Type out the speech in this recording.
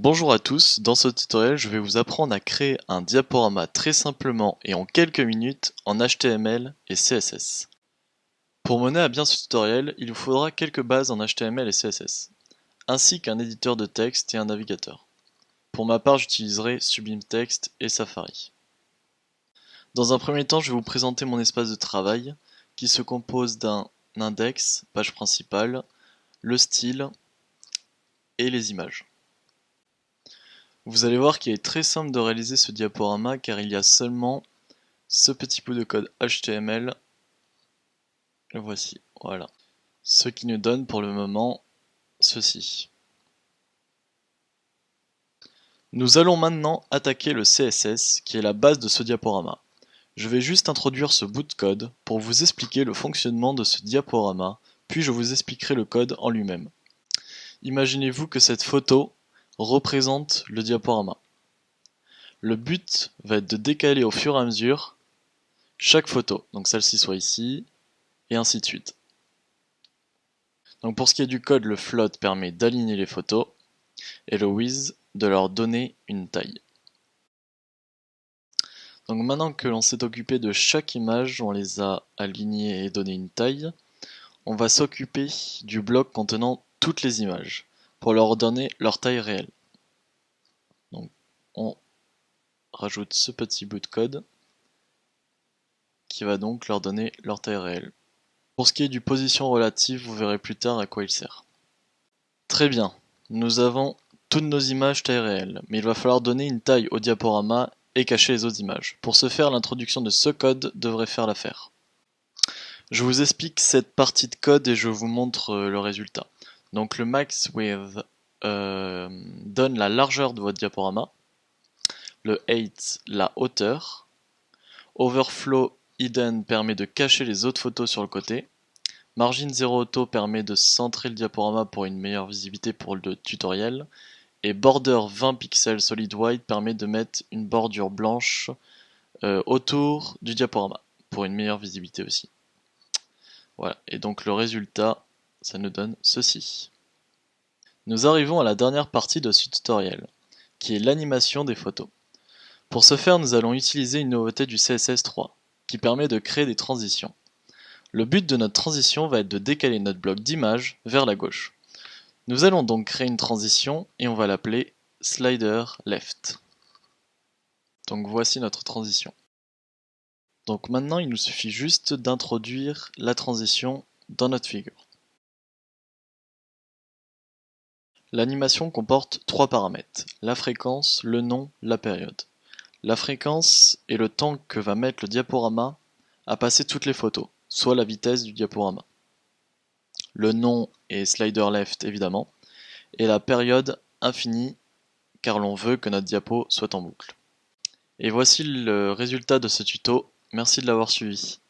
Bonjour à tous, dans ce tutoriel je vais vous apprendre à créer un diaporama très simplement et en quelques minutes en HTML et CSS. Pour mener à bien ce tutoriel, il vous faudra quelques bases en HTML et CSS, ainsi qu'un éditeur de texte et un navigateur. Pour ma part j'utiliserai Sublime Text et Safari. Dans un premier temps je vais vous présenter mon espace de travail qui se compose d'un index, page principale, le style et les images. Vous allez voir qu'il est très simple de réaliser ce diaporama car il y a seulement ce petit bout de code HTML. Le voici, voilà. Ce qui nous donne pour le moment ceci. Nous allons maintenant attaquer le CSS qui est la base de ce diaporama. Je vais juste introduire ce bout de code pour vous expliquer le fonctionnement de ce diaporama, puis je vous expliquerai le code en lui-même. Imaginez-vous que cette photo représente le diaporama. Le but va être de décaler au fur et à mesure chaque photo, donc celle-ci soit ici, et ainsi de suite. Donc pour ce qui est du code, le float permet d'aligner les photos, et le with de leur donner une taille. Donc maintenant que l'on s'est occupé de chaque image, on les a alignées et donné une taille, on va s'occuper du bloc contenant toutes les images, pour leur donner leur taille réelle. Donc on rajoute ce petit bout de code, qui va donc leur donner leur taille réelle. Pour ce qui est du position relative, vous verrez plus tard à quoi il sert. Très bien, nous avons toutes nos images taille réelle, mais il va falloir donner une taille au diaporama et cacher les autres images. Pour ce faire, l'introduction de ce code devrait faire l'affaire. Je vous explique cette partie de code et je vous montre le résultat. Donc le max width donne la largeur de votre diaporama, le height la hauteur, overflow hidden permet de cacher les autres photos sur le côté, margin 0 auto permet de centrer le diaporama pour une meilleure visibilité pour le tutoriel, et border 20 pixels solid white permet de mettre une bordure blanche autour du diaporama pour une meilleure visibilité aussi. Voilà, et donc le résultat, ça nous donne ceci. Nous arrivons à la dernière partie de ce tutoriel, qui est l'animation des photos. Pour ce faire, nous allons utiliser une nouveauté du CSS3, qui permet de créer des transitions. Le but de notre transition va être de décaler notre bloc d'image vers la gauche. Nous allons donc créer une transition et on va l'appeler slider left. Donc voici notre transition. Donc maintenant il nous suffit juste d'introduire la transition dans notre figure. L'animation comporte trois paramètres, la fréquence, le nom, la période. La fréquence est le temps que va mettre le diaporama à passer toutes les photos, soit la vitesse du diaporama. Le nom est slider left évidemment, et la période infinie car l'on veut que notre diapo soit en boucle. Et voici le résultat de ce tuto, merci de l'avoir suivi.